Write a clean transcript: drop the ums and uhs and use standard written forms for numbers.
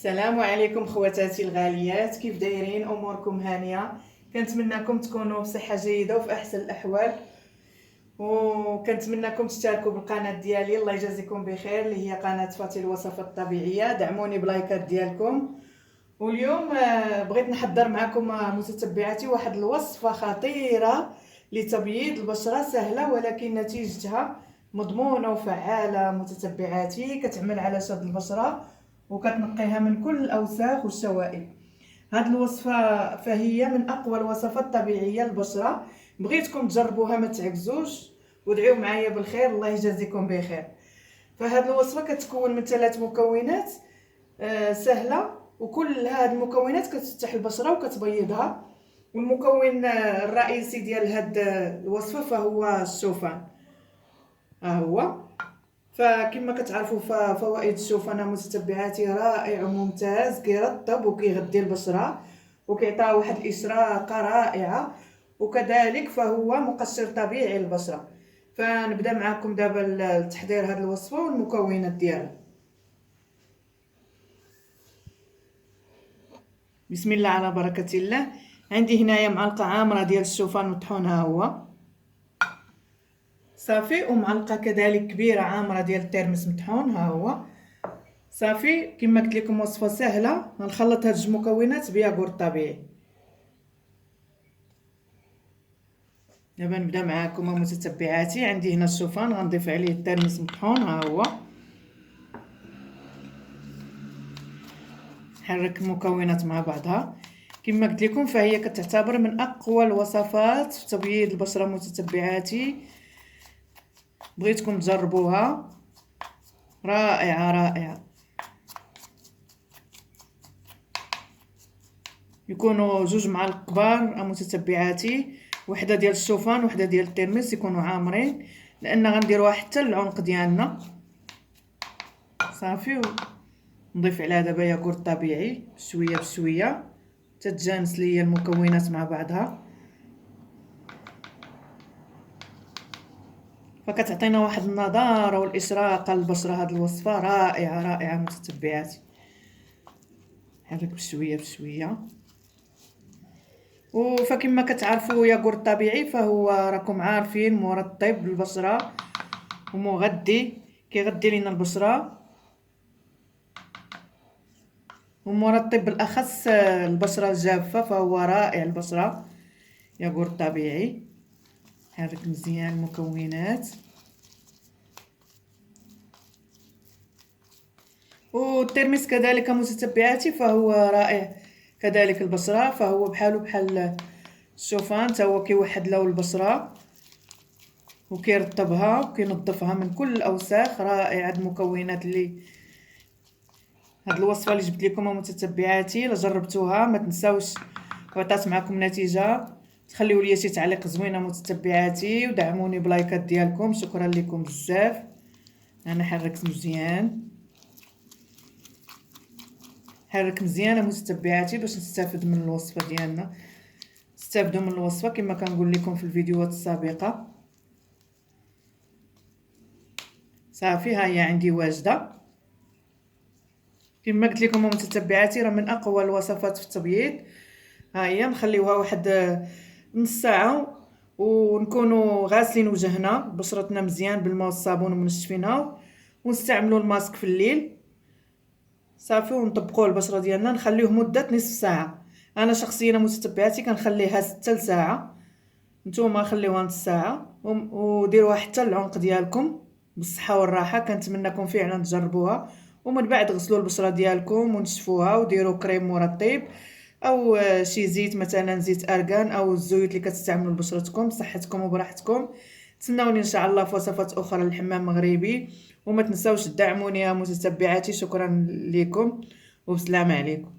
السلام عليكم خواتاتي الغاليات، كيف دايرين؟ اموركم هانيه؟ كنتمنىكم تكونوا بصحه جيده وفي احسن الاحوال، وكنتمنىكم تشتركوا بالقناه ديالي. الله يجازيكم بخير، اللي هي قناه فاتي الوصفات الطبيعيه. دعموني بلايكات ديالكم. واليوم بغيت نحضر معكم متتبعاتي واحد الوصفه خطيره لتبييض البشره، سهله ولكن نتيجتها مضمونه وفعاله. متتبعاتي كتعمل على شد البشره وكتنقيها من كل الاوساخ والشوائب. هاد الوصفه فهي من اقوى الوصفات الطبيعيه للبشره. بغيتكم تجربوها ما تعكزوش، وادعيو معايا بالخير. الله يجازيكم بخير. فهاد الوصفه كتكون من 3 مكونات سهله، وكل هاد المكونات كتفتح البشره وكتبيضها. والمكون الرئيسي ديال هاد الوصفه فهو الشوفان. ها هو. فكما كتعرفوا فوائد الشوفان متتبعاتي رائع وممتاز، كيرطب وكيغذي البشره وكيعطيها واحد الاشراقه رائعه، وكذلك فهو مقشر طبيعي للبشره. فنبدا معكم دابا تحضير هذه الوصفه والمكونات ديالها. بسم الله على بركه الله. عندي هنايا معلقه عامره ديال الشوفان مطحون، ها هو صافي، ومعلقه كذلك كبيره عامره ديال الترمس مطحون، ها هو صافي. كما قلت لكم وصفه سهله. غنخلط هاد جوج مكونات بياغورت طبيعي. دابا نبدا معكم متتبعاتي. عندي هنا الشوفان، غنضيف عليه الترمس مطحون، ها هو. نحرك المكونات مع بعضها. كما قلت لكم فهي كتعتبر من اقوى الوصفات في تبييض البشره متتبعاتي. بغيتكم تجربوها، رائعه رائعه. يكونوا جوج معالق كبار متتبعاتي، وحده ديال الشوفان وحده ديال الترمس، يكونوا عامرين، لان غنديروها حتى العنق ديالنا. صافي. نضيف عليها دابا ياغورت طبيعي بشويه بشويه تتجانس ليا المكونات مع بعضها. فكتعطينا واحد النضاره والاشراقه للبشره. هاد الوصفه رائعه رائعه متتبعاتي. نحرك بشويه بشويه. فكما كتعرفوا ياغورت طبيعي فهو راكم عارفين مرطب للبشره ومغذي، كيغذي لينا البشره ومرطب بالاخص البشره الجافه، فهو رائع البشره ياغورت طبيعي. نحرك مزيان المكونات. والترمس كذلك متتبعاتي فهو رائع كذلك البشره، فهو بحال الشوفان، تا هو كيوحد لون البشره وكيرطبها وكينظفها من كل الاوساخ. رائع هاد المكونات هاد الوصفه اللي جبت لكم متتبعاتي. الا جربتوها ما تنساوش وعطات معكم نتيجه تخليوا لي شي تعليق زوينه متتبعاتي، ودعموني بلايكات ديالكم. شكرا لكم بزاف. انا حركت مزيان، حرك مزيان متتبعاتي باش نستافد من الوصفه ديالنا. استافدوا من الوصفه كما كنقول لكم في الفيديوهات السابقه. صافي، ها هي عندي واجده. كما قلت لكم متتبعاتي راه من اقوى الوصفات في التبييض. ها هي نخليوها واحد نص ساعه ونكونوا غاسلين وجهنا بشرتنا مزيان بالماء والصابون ومنشفينها، ونستعملوا الماسك في الليل. صافي، ونطبقوا البشره ديالنا نخليوه مده نصف ساعه. انا شخصيا متتبعاتي كنخليها 6 ساعه، نتوما خليوها نص ساعه وديروها حتى العنق ديالكم بالصحه والراحه. كنتمنىكم فعلا تجربوها، ومن بعد غسلوا البشره ديالكم ونشفوها وديروا كريم مرطب او شي زيت، مثلا زيت ارغان او الزيوت اللي كتستعملوا لبشرتكم بصحتكم وبراحتكم. تسناوني ان شاء الله في وصفات اخرى للحمام المغربي، وما تنساوش تدعموني يا متتبعاتي. شكرا لكم وبسلامه عليكم.